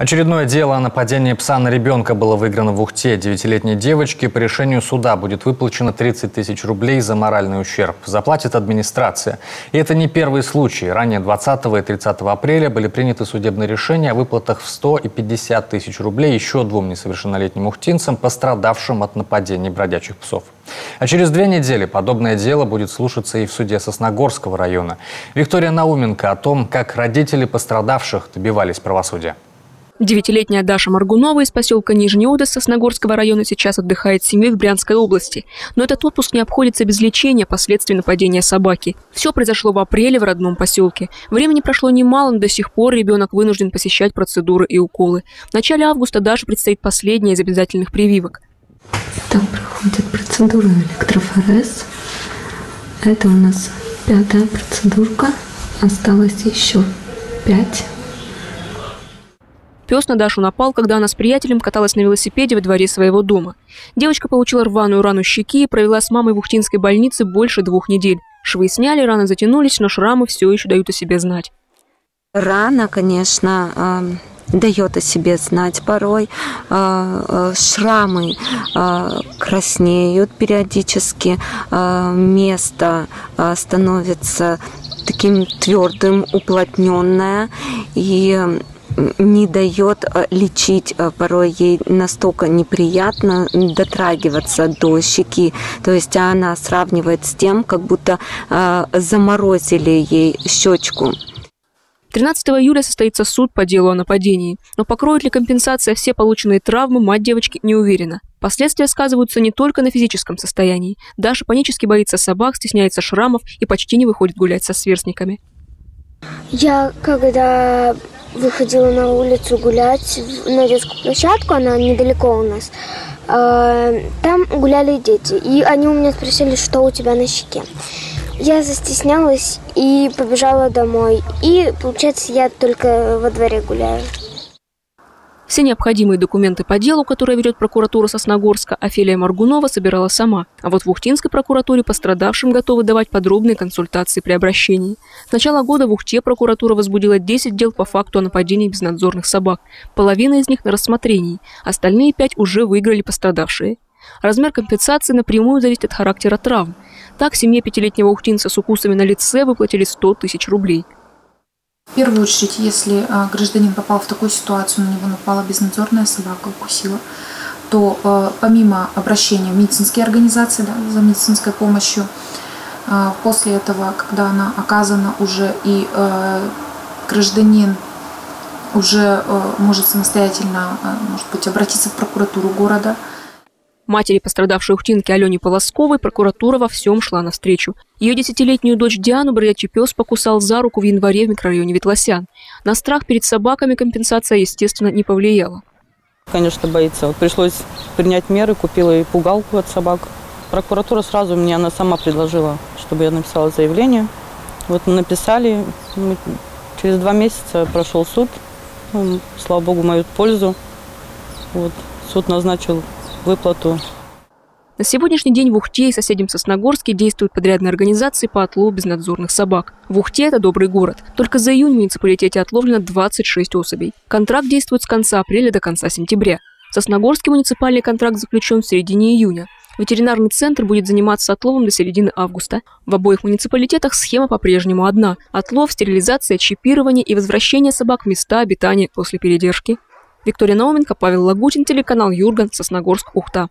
Очередное дело о нападении пса на ребенка было выиграно в Ухте. 9-летней девочке по решению суда будет выплачено 30 тысяч рублей за моральный ущерб. Заплатит администрация. И это не первый случай. Ранее 20 и 30 апреля были приняты судебные решения о выплатах в 100 и 50 тысяч рублей еще двум несовершеннолетним ухтинцам, пострадавшим от нападений бродячих псов. А через 2 недели подобное дело будет слушаться и в суде Сосногорского района. Виктория Науменко о том, как родители пострадавших добивались правосудия. 9-летняя Даша Маргунова из поселка Нижний Одес Сосногорского района сейчас отдыхает с семьей в Брянской области. Но этот отпуск не обходится без лечения последствий нападения собаки. Все произошло в апреле в родном поселке. Времени прошло немало, но до сих пор ребенок вынужден посещать процедуры и уколы. В начале августа Даше предстоит последняя из обязательных прививок. Там проходит процедура электрофорез. Это у нас 5-я процедурка. Осталось еще 5. Пес на Дашу напал, когда она с приятелем каталась на велосипеде во дворе своего дома. Девочка получила рваную рану щеки и провела с мамой в Ухтинской больнице больше 2 недель. Швы сняли, раны затянулись, но шрамы все еще дают о себе знать. Рана, конечно, дает о себе знать порой. Шрамы краснеют периодически. Место становится таким твердым, уплотненное и не дает лечить, порой ей настолько неприятно дотрагиваться до щеки. То есть она сравнивает с тем, как будто заморозили ей щечку. 13 июля состоится суд по делу о нападении. Но покроет ли компенсация все полученные травмы, мать девочки не уверена. Последствия сказываются не только на физическом состоянии. Даша панически боится собак, стесняется шрамов и почти не выходит гулять со сверстниками. Я когда выходила на улицу гулять на детскую площадку, она недалеко у нас, там гуляли дети, и они у меня спросили, что у тебя на щеке. Я застеснялась и побежала домой, и, получается, я только во дворе гуляю. Все необходимые документы по делу, которое ведет прокуратура Сосногорска, Офелия Маргунова собирала сама. А вот в Ухтинской прокуратуре пострадавшим готовы давать подробные консультации при обращении. С начала года в Ухте прокуратура возбудила 10 дел по факту о нападении безнадзорных собак. Половина из них на рассмотрении, остальные 5 уже выиграли пострадавшие. Размер компенсации напрямую зависит от характера травм. Так, семье 5-летнего ухтинца с укусами на лице выплатили 100 тысяч рублей. В первую очередь, если гражданин попал в такую ситуацию, на него напала безнадзорная собака, укусила, то помимо обращения в медицинские организации за медицинской помощью, после этого, когда она оказана уже и гражданин уже может самостоятельно, может быть, обратиться в прокуратуру города. Матери пострадавшей ухтинки Алене Полосковой прокуратура во всем шла навстречу. Ее 10-летнюю дочь Диану бродячий пес покусал за руку в январе в микрорайоне Ветлосян. На страх перед собаками компенсация, естественно, не повлияла. Конечно, боится. Вот пришлось принять меры, купила и пугалку от собак. Прокуратура сразу мне, она сама предложила, чтобы я написала заявление. Вот написали, через 2 месяца прошел суд, слава богу, в мою пользу. Вот, суд назначил выплату. На сегодняшний день в Ухте и соседнем Сосногорске действуют подрядные организации по отлову безнадзорных собак. В Ухте это добрый город. Только за июнь в муниципалитете отловлено 26 особей. Контракт действует с конца апреля до конца сентября. В Сосногорске муниципальный контракт заключен в середине июня. Ветеринарный центр будет заниматься отловом до середины августа. В обоих муниципалитетах схема по-прежнему одна – отлов, стерилизация, чипирование и возвращение собак в места обитания после передержки. Виктория Науменко, Павел Лагутин, телеканал Юрган, Сосногорск, Ухта.